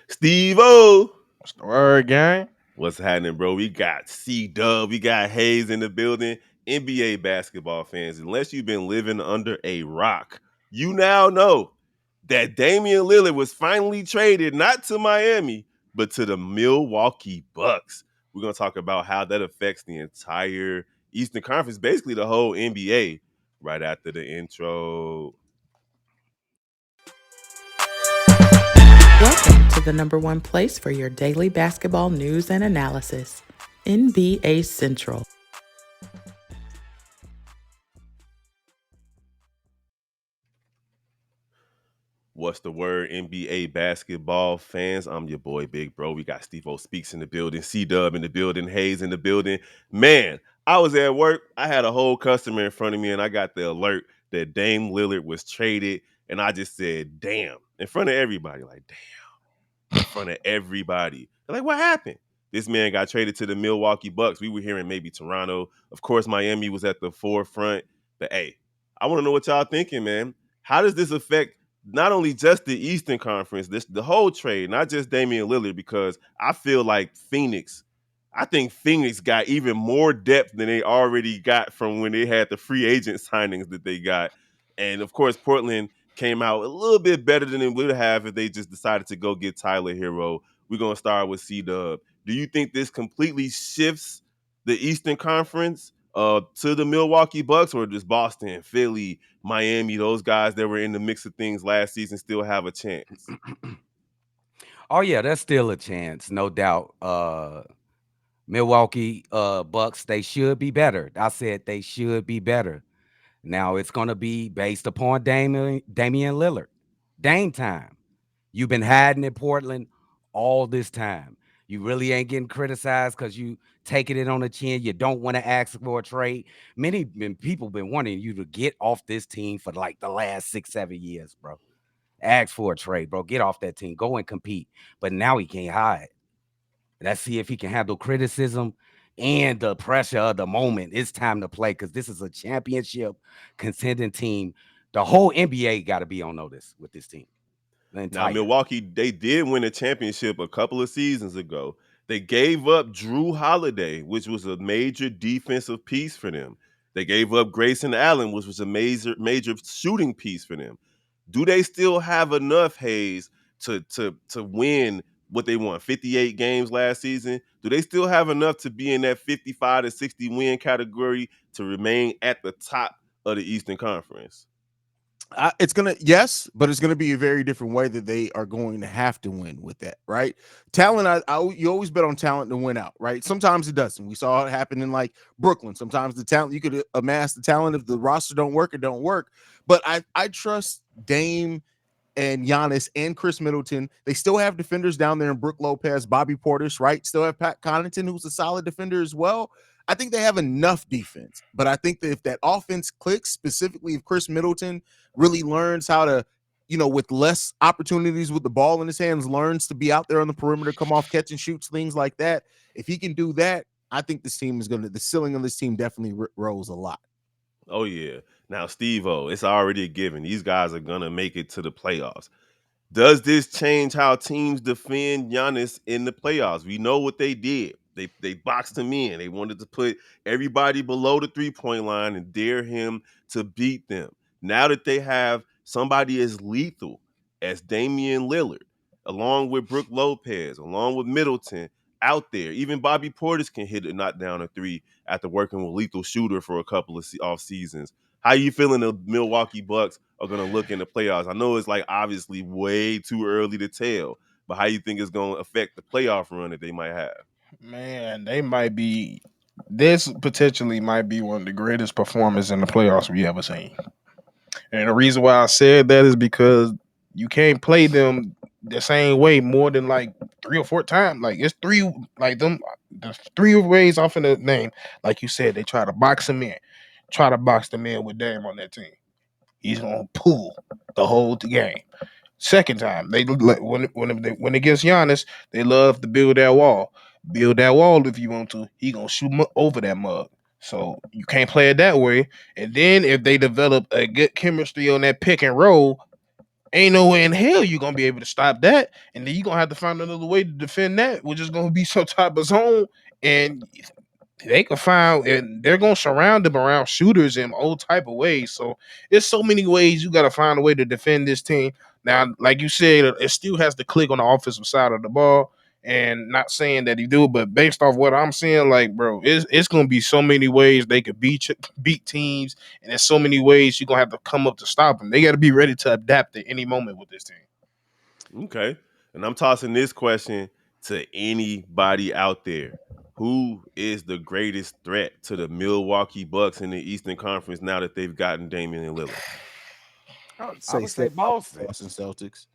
Steve-O. What's the word, gang? What's happening, bro? We got C-Dub, we got Hayes in the building. NBA basketball fans, unless you've been living under a rock, you now know that Damian Lillard was finally traded not to Miami, but to the Milwaukee Bucks. We're going to talk about how that affects the entire Eastern Conference, basically the whole NBA, right after the intro. Welcome to the number one place for your daily basketball news and analysis, NBA Central. What's the word, NBA basketball fans? I'm your boy, Big Bro. We got Steve-O Speaks in the building, C-Dub in the building, Hayes in the building. Man, I was at work. I had a whole customer in front of me, and I got the alert that Dame Lillard was traded. And I just said, damn, in front of everybody. Like, damn, in front of everybody. They're like, what happened? This man got traded to the Milwaukee Bucks. We were hearing maybe Toronto. Of course, Miami was at the forefront. But hey, I want to know what y'all thinking, man. How does this affect not only just the Eastern Conference, the whole trade, not just Damian Lillard, because I feel like I think Phoenix got even more depth than they already got from when they had the free agent signings that they got. And of course, Portland came out a little bit better than it would have if they just decided to go get Tyler Hero. We're gonna start with C-Dub. Do you think this completely shifts the Eastern Conference to the Milwaukee Bucks, or does Boston, Philly, Miami, those guys that were in the mix of things last season still have a chance? Oh yeah, there's still a chance, no doubt. Milwaukee Bucks, they should be better. I said they should be better. Now it's gonna be based upon Damian Lillard. Dame time. You've been hiding in Portland all this time. You really ain't getting criticized because you taking it on the chin. You don't want to ask for a trade. People been wanting you to get off this team for like the last 6-7 years, bro. Ask for a trade, bro. Get off that team. Go and compete. But now he can't hide. Let's see if he can handle criticism and the pressure of the moment. It's time to play because this is a championship contending team. The whole NBA got to be on notice with this team. The Now, entire. Milwaukee, they did win a championship a couple of seasons ago. They gave up Drew Holiday, which was a major defensive piece for them. They gave up Grayson Allen, which was a major shooting piece for them. Do they still have enough, Hayes, to win what they won 58 games last season? Do they still have enough to be in that 55 to 60 win category to remain at the top of the Eastern Conference? It's gonna, yes, but it's gonna be a very different way that they are going to have to win with that, right? Talent, you always bet on talent to win out, right? Sometimes it doesn't. We saw it happen in like Brooklyn. Sometimes the talent, you could amass the talent, if the roster don't work, it don't work. But I trust Dame and Giannis and Chris Middleton. They still have defenders down there in Brook Lopez, Bobby Portis, right? Still have Pat Connaughton, who's a solid defender as well. I think they have enough defense, but I think that if that offense clicks, specifically if Chris Middleton really learns how to, with less opportunities with the ball in his hands, learns to be out there on the perimeter, come off catch and shoots, things like that. If he can do that, I think this team is the ceiling of this team definitely rose a lot. Oh yeah. Now, Steve-O, it's already a given. These guys are gonna make it to the playoffs. Does this change how teams defend Giannis in the playoffs? We know what they did. They boxed him in. They wanted to put everybody below the 3-point line and dare him to beat them. Now that they have somebody as lethal as Damian Lillard, along with Brook Lopez, along with Middleton out there, even Bobby Portis can hit a knock down a three after working with lethal shooter for a couple of off seasons. How you feeling the Milwaukee Bucks are going to look in the playoffs? I know it's like obviously way too early to tell, but how you think it's going to affect the playoff run that they might have? Man, they might be. This potentially might be one of the greatest performances in the playoffs we ever seen. And the reason why I said that is because you can't play them the same way more than like 3 or 4 times. Like it's three, like them, the 3 ways off in the name. Like you said, they try to box them in, try to box them in with Dame on that team. He's gonna pull the whole game. Second time, when it gets Giannis, they love to build that wall. Build that wall if you want to. He gonna shoot over that mug. So you can't play it that way. And then if they develop a good chemistry on that pick and roll, Ain't no way in hell you're gonna be able to stop that. And then you're gonna have to find another way to defend that, which is gonna be some type of zone. And they can find, and they're gonna surround them around shooters in all type of ways. So there's so many ways you gotta find a way to defend this team. Now, like you said, it still has to click on the offensive side of the ball. And not saying that he do, but based off what I'm seeing, like, bro, it's gonna be so many ways they could beat teams, and there's so many ways you're gonna have to come up to stop them. They got to be ready to adapt at any moment with this team. Okay. And I'm tossing this question to anybody out there. Who is the greatest threat to the Milwaukee Bucks in the Eastern Conference now that they've gotten Damian Lillard? I would I say would still say Boston. Boston Celtics.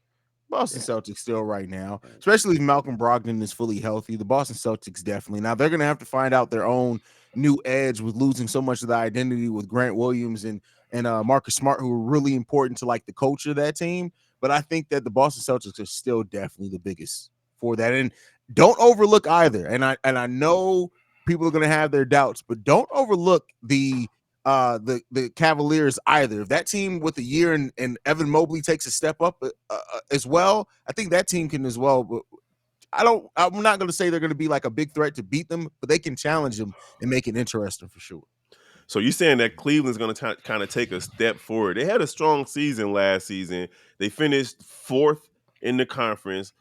Boston Celtics still right now, especially if Malcolm Brogdon is fully healthy. The Boston Celtics definitely. Now they're going to have to find out their own new edge with losing so much of the identity with Grant Williams and Marcus Smart, who are really important to like the culture of that team. But I think that the Boston Celtics are still definitely the biggest for that. And don't overlook either. And I know people are going to have their doubts, but don't overlook the Cavaliers either. If that team with a year and Evan Mobley takes a step up as well, I think that team can as well. But I'm not going to say they're going to be like a big threat to beat them, but they can challenge them and make it interesting for sure. So you're saying that Cleveland's going to kind of take a step forward. They had a strong season last season. They finished 4th in the conference.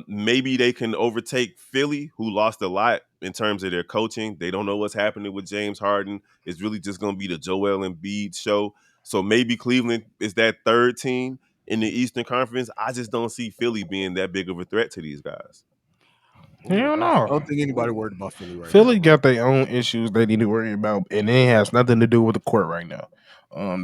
Maybe they can overtake Philly, who lost a lot in terms of their coaching. They don't know what's happening with James Harden. It's really just going to be the Joel Embiid show. So maybe Cleveland is that 3rd team in the Eastern Conference. I just don't see Philly being that big of a threat to these guys. Hell no. I don't think anybody worried about Philly right Philly now. got their own issues they need to worry about, and it has nothing to do with the court right now.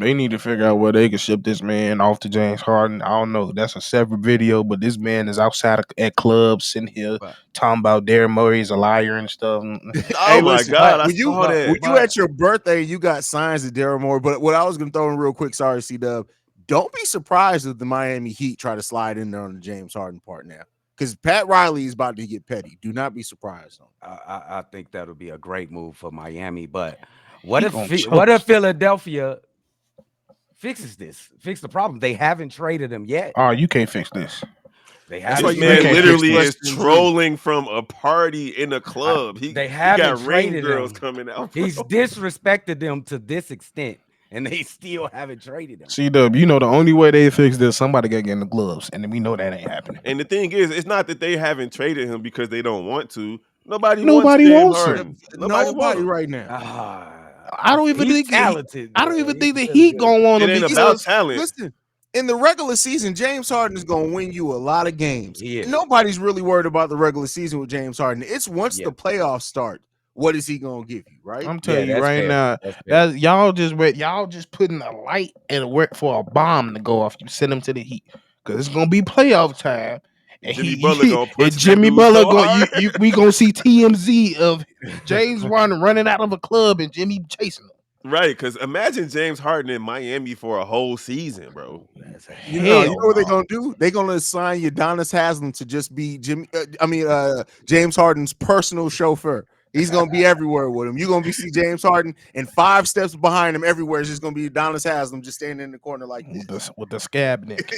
They need to figure out where they can ship this man off to James Harden. I don't know. That's a separate video, but this man is outside at clubs sitting here But talking about Darren Murray's a liar and stuff. Oh my Listen, God, I when you saw that. when you at your birthday, you got signs of Daryl Moore. But what I was going to throw in real quick, sorry, C-Dub, don't be surprised if the Miami Heat try to slide in there on the James Harden part now. Because Pat Riley is about to get petty. Do not be surprised. I think that'll be a great move for Miami. But what He if gonna what choke. if Philadelphia fix the problem? They haven't traded him yet. Oh, you can't fix this. They That's why This haven't you man can't traded fix literally is Western trolling from a party in a club. they He got haven't ring traded girls him. coming out. Bro. He's disrespected them to this extent, and they still haven't traded him. C-Dub, you know the only way they fix this, somebody got to get in the gloves, and then we know that ain't happening. And the thing is, it's not that they haven't traded him because they don't want to. Nobody wants Nobody James wants him. Harden. Nobody wants Nobody him. right now. I don't even He's think talented. I don't even He's think the really Heat good. gonna want It him ain't about because talent. Listen, in the regular season, James Harden is going to win you a lot of games. He is. Nobody's really worried about the regular season with James Harden. It's once Yeah. the playoffs start, what is he going to give you, right? I'm telling you that's right fair. now, That's fair. that y'all just putting a light and work for a bomb to go off. You send him to the Heat because it's gonna be playoff time. And Jimmy Butler gonna and push that Jimmy dude Butler so hard. we gonna see TMZ of James Harden running out of a club and Jimmy chasing him. Right, because imagine James Harden in Miami for a whole season, bro. That's a You know what they're Hell going to do? They're going to assign Udonis Haslam to just be James Harden's personal chauffeur. He's going to be everywhere with him. You're going to see James Harden and 5 steps behind him everywhere. It's just going to be Udonis Haslam just standing in the corner like this. with the scab neck.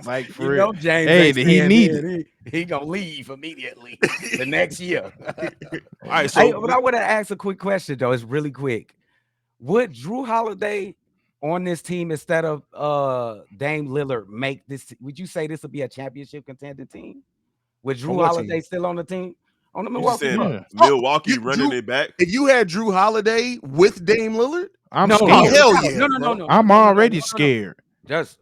Like for you real. know, James. Hey, ain't he staying need in. He gonna leave immediately the next year. All right, so Hey, but I want to ask a quick question though. It's really quick. Would Drew Holiday on this team instead of Dame Lillard make this? Would you say this would be a championship contending team? With Drew what Holiday team? still on the team? On the you Milwaukee saying Bucks? Milwaukee you- running Drew- it back? If you had Drew Holiday with Dame Lillard, I'm No, scared. Oh, hell yeah, no. I'm already scared. Just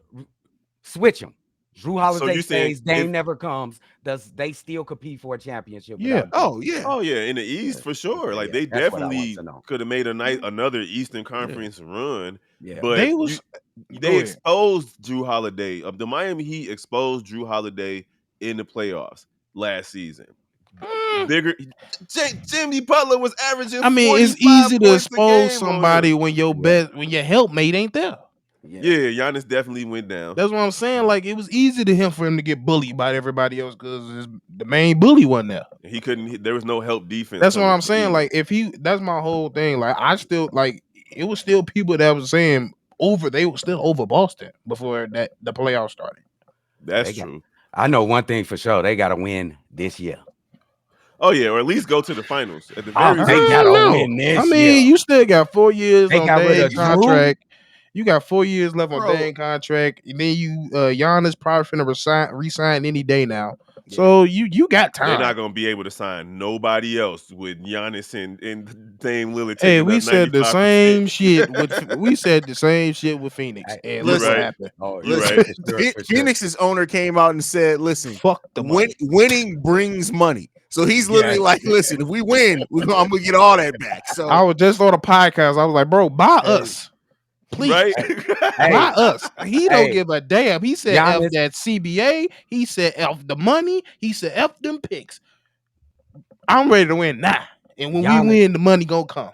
switch them. Drew Holiday you saying stays. Dame if- never comes. Does they still compete for a championship? Yeah. without Dame? oh yeah. Oh yeah, in the East for sure. Okay, Like yeah, they that's what I want definitely to know. could have made another Eastern Conference run. Yeah. But They was they Go ahead. exposed Drew Holiday. The Miami Heat exposed Drew Holiday in the playoffs last season. Bigger Jimmy Butler was averaging. I mean, it's 45 easy to points a expose game on somebody him. when your when your helpmate ain't there. Yeah, Giannis definitely went down. That's what I'm saying. Like it was easy for him to get bullied by everybody else because the main bully wasn't there. He couldn't. There was no help defense. That's what coming I'm for saying. either. Like that's my whole thing. Like I still like it was still people that was saying were still over Boston before that the playoffs started. That's They got- true. I know one thing for sure. They got to win this year. Oh yeah, or at least go to the finals at the Oh, very they least. gotta No. win this I mean, year. you still got 4 years They on got rid Dame's of Drew. contract. You got 4 years left on Bro. Dame's contract, and then you Giannis probably finna resign any day now. So you got They're not time. gonna be able to sign nobody else with Giannis and Dame Lillard Hey, taking we up said the 95%. same shit with Phoenix, Hey, and you look what right. happened. Oh, You Listen, right. for sure, for sure. Phoenix's owner came out and said, "Listen, Fuck the money. winning brings money." So he's literally Yeah. like, "Listen, if we win, I'm gonna get all that back." So I was just on a podcast. I was like, bro, buy us, please. Right? Hey, Buy us. He don't hey, give a damn. He said F Giannis- that CBA. He said F the money. He said F them picks. I'm ready to win now. And when Giannis- we win, the money gonna come.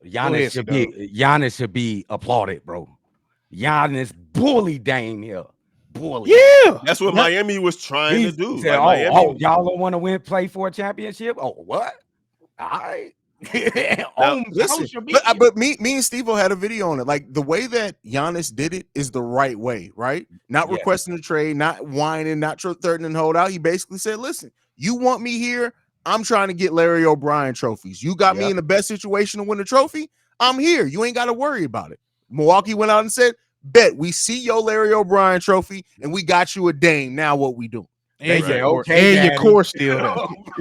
ahead, Giannis should be applauded, bro. Giannis bully Dame here. Bully. Yeah. That's what Miami was trying He to do. said, Like, Miami, y'all don't want to play for a championship? Oh, what? All right. listen, but me and Steve-O had a video on it. Like the way that Giannis did it is the right way, right? Not Yeah. requesting a trade, not whining, not threatening hold out. He basically said, "Listen, you want me here? I'm trying to get Larry O'Brien trophies. You got me in the best situation to win a trophy. I'm here. You ain't got to worry about it." Milwaukee went out and said, "Bet we see your Larry O'Brien trophy, and we got you a Dame. Now what we do?" They And, said, your, okay, and your Daddy. core still there.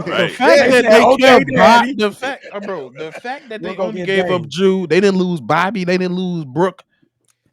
The Right. fact They that said, they okay, kept Daddy. the fact that We'll they go only get gave up Dame. Drew, they didn't lose Bobby, they didn't lose Brooke.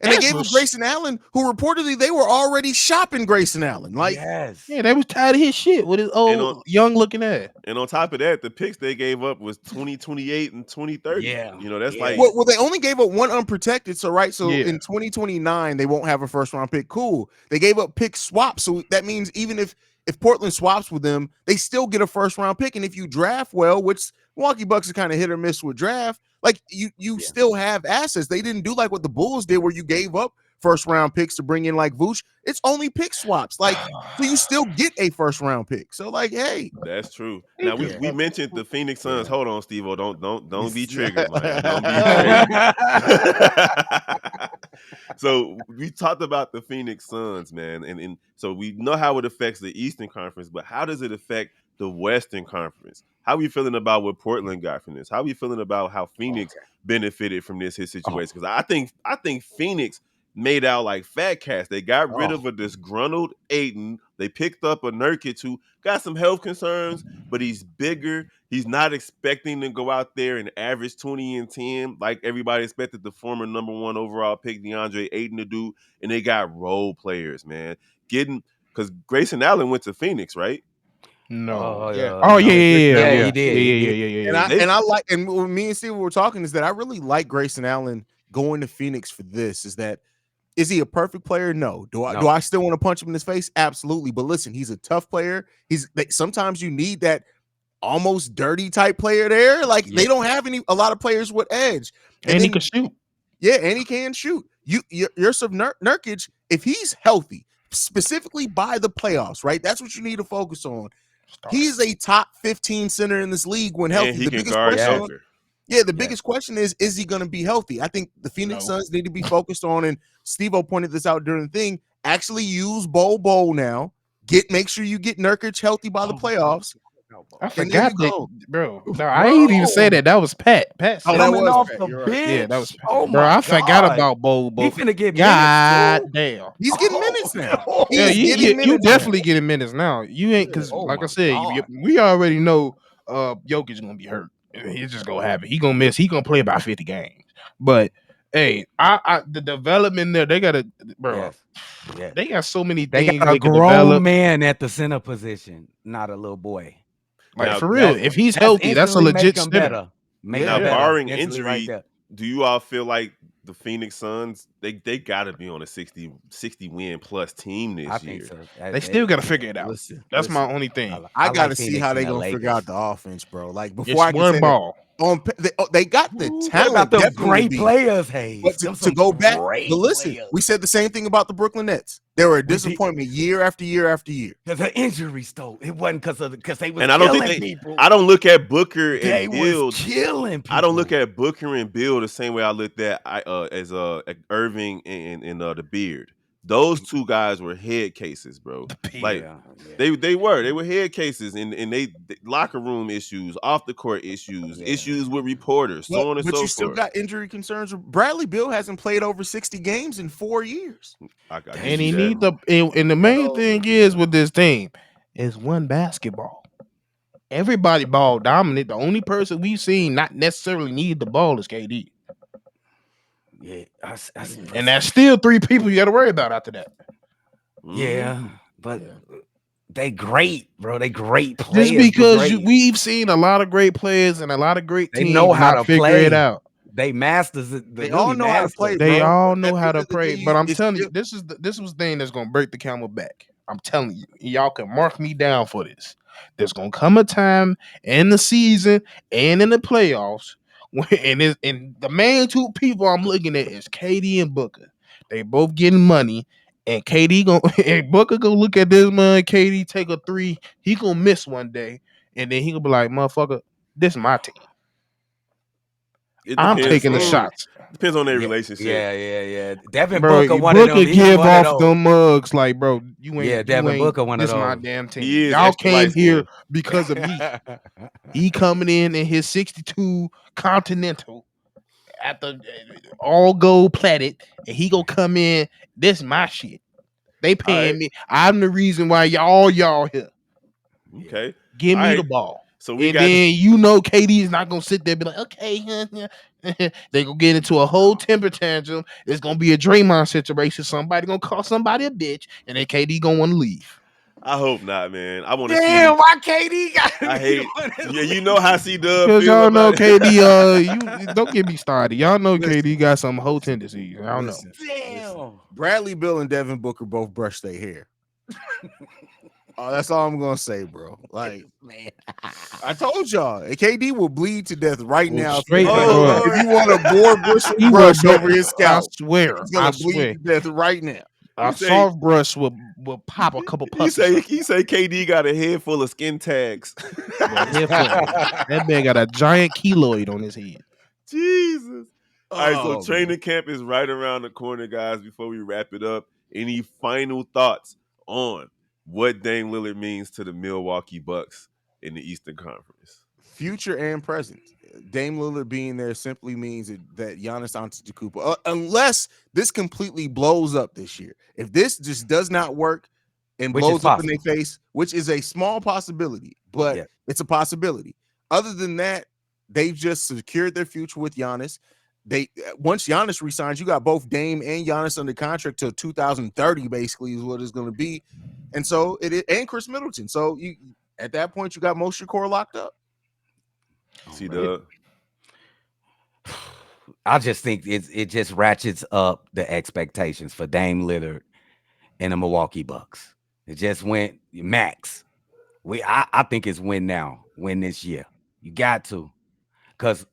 And they That's gave him what's- Grayson Allen, who reportedly they were already shopping Grayson Allen. Like, yes. Yeah, they was tired of his shit with his old on- young looking ass. and on top of that, the picks they gave up was 2028 and 2030. Yeah. You know, that's Yeah. like well, they only gave up one unprotected. So, right. So Yeah. in 2029, they won't have a first round pick. Cool. They gave up pick swaps. So that means even if Portland swaps with them, they still get a first round pick. And if you draft well, which Milwaukee Bucks are kind of hit or miss with draft, like you still have assets. They didn't do like what the Bulls did, where you gave up first round picks to bring in like Vooch. It's only pick swaps. Like, so you still get a first round pick. So, like, hey, that's true. Now we mentioned the Phoenix Suns. Hold on, Steve-O. Don't be Yeah. triggered, man. Don't be triggered. So we talked about the Phoenix Suns, man, and so we know how it affects the Eastern Conference, but how does it affect the Western Conference? How are you feeling about what Portland got from this? How are you feeling about how Phoenix benefited from this his situation? Because I think Phoenix made out like fat cats. They got rid of a disgruntled Ayton. They picked up a Nurkic who got some health concerns, but he's bigger. He's not expecting to go out there and average 20 and 10 like everybody expected the former number 1 overall pick DeAndre Ayton to do. And they got role players, man. Because Grayson Allen went to Phoenix, right? No. Yeah. Oh yeah, he did. Yeah. And I like, and when me and Steve were talking, is that I really like Grayson Allen going to Phoenix for this. Is he a perfect player? No. Do I still want to punch him in his face? Absolutely. But listen, he's a tough player. Sometimes you need that almost dirty type player there. Like they don't have a lot of players with edge. And he can shoot. Yeah, and he can shoot. Yusuf Nurkic, if he's healthy, specifically by the playoffs, right? That's what you need to focus on. He's a top 15 center in this league when healthy. And he The can biggest guard question, Joker. the biggest question is he going to be healthy? I think the Phoenix Suns need to be focused on, and Steve-O pointed this out during the thing, actually use Bol now. Make sure you get Nurkic healthy by the playoffs. I forgot that, bro. No, I Bro. ain't even say that. That was Pat. Pat said Oh, that Coming was off Pat, the you're right. bench. yeah, that was Oh bro. my I forgot God. about Bo. He finna get God minutes, damn. He's getting minutes now. Yeah, He's you getting minutes now. definitely getting minutes now. You ain't because Oh like I my said, God. we already know Jokic gonna be hurt. It's just gonna happen. He gonna miss. He gonna play about 50 games. But hey, I the development there, they gotta bro. Yes. They got so many They things got a they can grown develop. man at the center position, not a little boy. Like Now, for real, if he's healthy, that's a instantly legit make him center. better. Make Now, him better barring instantly injury, right there. do you all feel like the Phoenix Suns, they got to be on a 60 win plus team this I year? think so. They still gotta figure it out. Listen, That's my only thing. I got to like see Phoenix how and they the gonna figure Lakers. out the offense, bro. Like before It's I can one say ball. They got the Ooh, what about talent them definitely to great be. players, But Hayes? to, Them to some go back, but great listen, players. we said the same thing about the Brooklyn Nets. They were a We did. disappointment year after year after year. Because of injuries, though. It wasn't because they was And I don't think killing they. people. I don't look at Booker They and was Bill. killing I don't look people. at Booker and Bill the same way I looked at Irving and the Beard. Those two guys were head cases, bro. Like Yeah, yeah, they were head cases, and they locker room issues, off the court issues, yeah. issues with reporters, But so on and but so you still forth. got injury concerns. Bradley Beal hasn't played over 60 games in 4 years. I That's give And you he that. need the and the main thing is with this team is one basketball. Everybody ball dominant. The only person we've seen not necessarily need the ball is KD. Yeah, And that's still 3 people you got to worry about after that. yeah, but they great, bro. They great Just players. But because great. we've seen a lot of great players and a lot of great They teams know how not to figure it play. out. They masters it. They all know how to play, They bro. all But know at the how end to of the day, play. But I'm it's telling you, still- this was the thing that's gonna break the camel back. I'm telling you, y'all can mark me down for this. There's gonna come a time in the season and in the playoffs and the main 2 people I'm looking at is KD and Booker. They both getting money, and KD gonna and Booker gonna look at this man. KD take a 3, he gonna miss one day, and then he gonna be like, "Motherfucker, this is my team. It I'm depends. taking the shots." Depends on their Yeah, relationship. yeah. Devin Bro, Booker, one of them. Booker He's give one of off those. them mugs like, bro, Yeah, Devin Booker, one of this my those. damn team. He is Y'all extra came light here skinned. because of me. He coming in his 62 Continental at the all gold plated, and he gonna come in. This my shit. They All right. paying me. I'm the reason why y'all here. Okay. Give All me the right. ball. So we And got then you know KD is not gonna sit there and be like, okay, they gonna get into a whole temper tantrum. It's gonna be a Draymond situation. Somebody gonna call somebody a bitch, and then KD gonna want to leave. I hope not, man. I want to Damn, see. why KD got to I be the hate. one that Yeah, you know how C Dub Because feel y'all know about it. KD, you don't get me started. Y'all know Listen, KD got some whole tendencies. Y'all know. listen. Damn. Bradley Bill and Devin Booker both brush their hair. Oh, that's all I'm gonna say, bro. Like, Man. I told y'all, KD will bleed to death right Well, now. straight If you, Oh want, bro. if Lord. you want a boar bristle He will brush be, over his I scalp, swear. he's I gonna bleed swear. to death right now. A You say soft brush will pop a couple you puppies. say you say KD got a head full of skin tags. Boy, head full. That man got a giant keloid on his head. Jesus. All right, so Oh man. training camp is right around the corner, guys. Before we wrap it up, any final thoughts on what Dame Lillard means to the Milwaukee Bucks in the Eastern Conference? Future and present. Dame Lillard being there simply means that Giannis Antetokounmpo, unless this completely blows up this year, if this just does not work and Which is blows up in their possible. face, which is a small possibility, but Yeah. it's a possibility. Other than that, they've just secured their future with Giannis. They once Giannis resigns, you got both Dame and Giannis under contract till 2030, basically, is what it's going to be. And so and Chris Middleton. So you at that point, you got most of your core locked up. See bro. Dub. I just think it just ratchets up the expectations for Dame Lillard and the Milwaukee Bucks. It just went max. I think it's win now, win this year. You got to. Because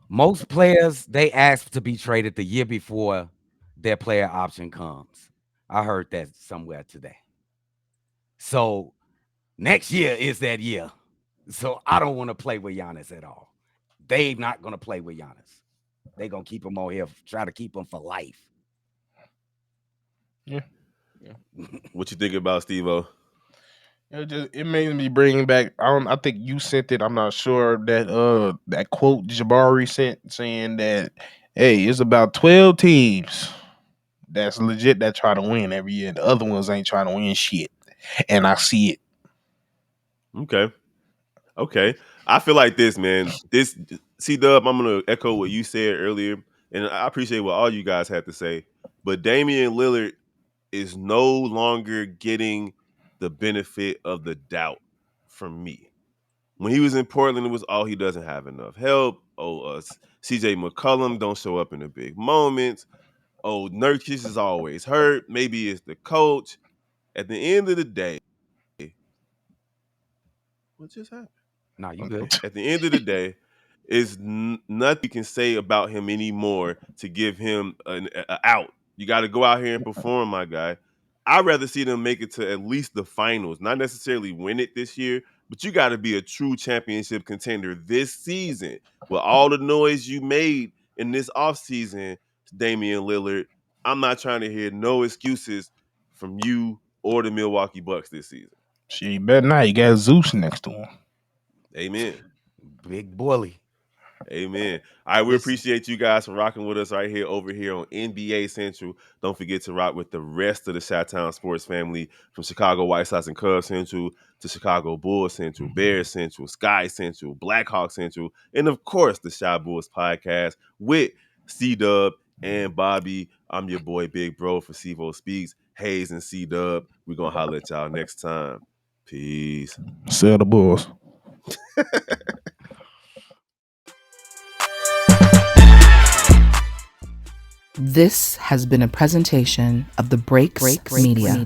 most players they ask to be traded the year before their player option comes. I heard that somewhere today. So next year is that year. So I don't want to play with Giannis at all. They not gonna play with Giannis. They gonna keep him on here, try to keep him for life. Yeah. What you think about Steve-O? It made me bring back. I think you sent it. I'm not sure that quote Jabari sent saying that hey, it's about 12 teams that's legit that try to win every year. The other ones ain't trying to win shit, and I see it. Okay. I feel like this, man. This C Dub, I'm gonna echo what you said earlier, and I appreciate what all you guys had to say. But Damian Lillard is no longer getting the benefit of the doubt from me. When he was in Portland, it was he doesn't have enough help. CJ McCollum don't show up in the big moments. Nurkic is always hurt. Maybe it's the coach. At the end of the day, what just happened? No, you good. At the end of the day, is nothing you can say about him anymore to give him a out. You got to go out here and perform, my guy. I'd rather see them make it to at least the finals, not necessarily win it this year, but you got to be a true championship contender this season. With all the noise you made in this offseason, Damian Lillard, I'm not trying to hear no excuses from you or the Milwaukee Bucks this season. Shit, you better not. You got Zeus next to him. Amen. Big bully. Amen. All right, we Listen. appreciate you guys for rocking with us right here over here on NBA Central. Don't forget to rock with the rest of the Chi-Town sports family from Chicago White Sox and Cubs Central to Chicago Bulls Central, Bears Central, Sky Central, Blackhawk Central, and of course the Shy Bulls podcast with C-Dub and Bobby. I'm your boy Big Bro for Sivo Speaks, Hayes and C-Dub. We're going to holler at y'all next time. Peace. Sell the Bulls. This has been a presentation of the Breaks Media.